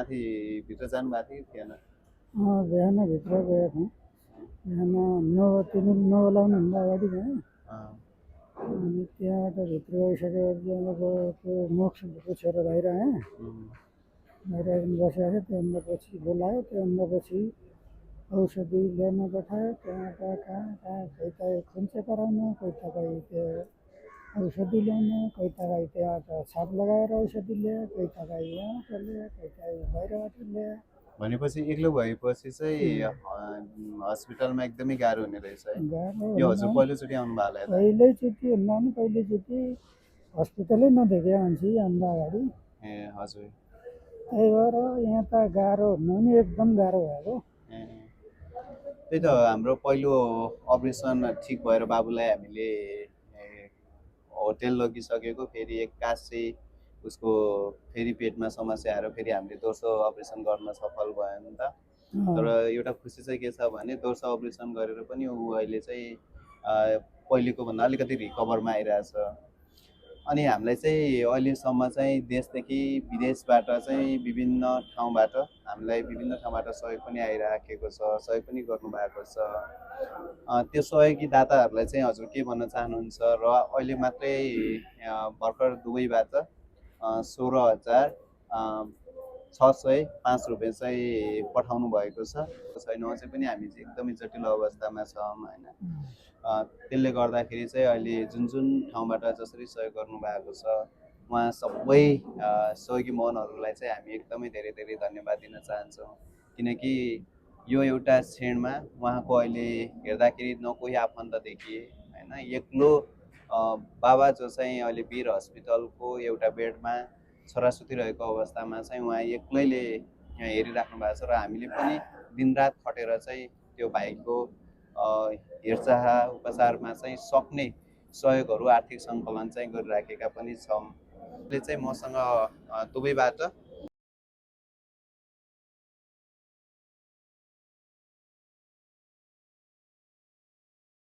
माथि भित्र जानुभएको थियो कि थिएन? बिहान भित्र गएको थिएँ। बिहान 9 लगाउनुभन्दा अगाडि गएँ। अनि त्यहाँबाट भित्र गइसकेपछि अब त्यो मोक्ष पुछेर बाहिर आएँ। बाहिर आइकन बसेको थिएँ। त्योभन्दा पछि बोलायो। त्योभन्दा पछि औषधि ल्याउन पठायो। त्यहाँबाट कहाँ कोही त खुन चेक गराउन, कोही त कोही त्यो औषधि ल्याउन, कोही त कोही त्यहाँबाट छाप लगाएर औषधि ल्यायो, कोही त कोही यहाँबाट ल्यायो, कोही त बाहिरबाट ल्यायो। भनेपछि एक्लो भएपछि चाहिँ हस्पिटलमा एकदमै गाह्रो हुने रहेछ है। गाह्रो यो हजुर पहिलोचोटि आउनु भएको होला? पहिल्यैचोटि भन्दा पनि पहिलोचोटि हस्पिटलै नदेखे मान्छे अन्त अगाडि। ए हजुर। त्यही भएर यहाँ त गाह्रो भन्नु पनि एकदम गाह्रो भएको। त्यही त हाम्रो पहिलो अपरेसन ठिक भएर बाबुलाई हामीले होटेल लगिसकेको, फेरि एक्कासी उसको फेरि पेटमा समस्या आएर फेरि हामीले दोस्रो अपरेसन गर्न सफल भयो नि त। तर एउटा खुसी चाहिँ के छ भने दोस्रो अपरेसन गरेर पनि ऊ अहिले चाहिँ पहिलेको भन्दा अलिकति रिकभरमा आइरहेछ। अनि हामीलाई चाहिँ अहिलेसम्म चाहिँ देशदेखि विदेशबाट चाहिँ विभिन्न ठाउँबाट हामीलाई विभिन्न ठाउँबाट सहयोग पनि आइराखेको छ, सहयोग पनि गर्नुभएको छ। त्यो सहयोगी दाताहरूलाई चाहिँ हजुर के भन्न चाहनुहुन्छ? र अहिले मात्रै भर्खर दुबईबाट 16,605 रुपियाँ चाहिँ पठाउनु भएको छ। छैन अझै पनि हामी चाहिँ एकदमै जटिल अवस्थामा छौँ होइन। त्यसले गर्दाखेरि चाहिँ अहिले जुन जुन ठाउँबाट जसरी सहयोग गर्नुभएको छ उहाँ सबै सहयोगी मनहरूलाई चाहिँ हामी एकदमै धेरै धेरै धन्यवाद दिन चाहन्छौँ। किनकि यो एउटा क्षणमा उहाँको अहिले हेर्दाखेरि न कोही आफन्त देखिए होइन, एक्लो बाबा जो चाहिँ अहिले वीर हस्पिटलको एउटा बेडमा छोरा सुतिरहेको अवस्थामा चाहिँ उहाँ एक्लैले हेरिराख्नु भएको छ र हामीले पनि दिनरात खटेर चाहिँ त्यो भाइको हेरचाह उपचारमा चाहिँ सक्ने सहयोगहरू आर्थिक सङ्कलन चाहिँ गरिराखेका पनि छौँ। यसले चाहिँ मसँग दुबईबाट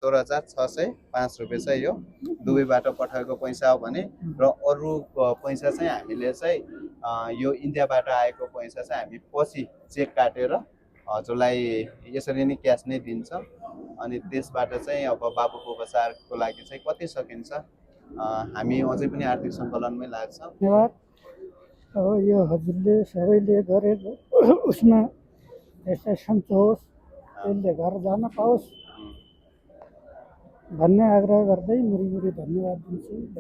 16,605 रुपियाँ चाहिँ यो दुबईबाट पठाएको पैसा हो भने, र अरू पैसा चाहिँ हामीले चाहिँ यो इन्डियाबाट आएको पैसा चाहिँ हामी पछि चेक काटेर हजुरलाई यसरी नै क्यास नै दिन्छौँ। अनि त्यसबाट चाहिँ अब बाबुको उपचारको लागि चाहिँ कति सकिन्छ हामी अझै पनि आर्थिक सङ्कलनमै लाग्छौँ। धन्यवाद। अब यो हजुरले सबैले गरेको उसमा यसलाई सन्तोष यसले घर जान पाओस् भन्ने आग्रह गर्दै मुरी धन्यवाद दिन्छु।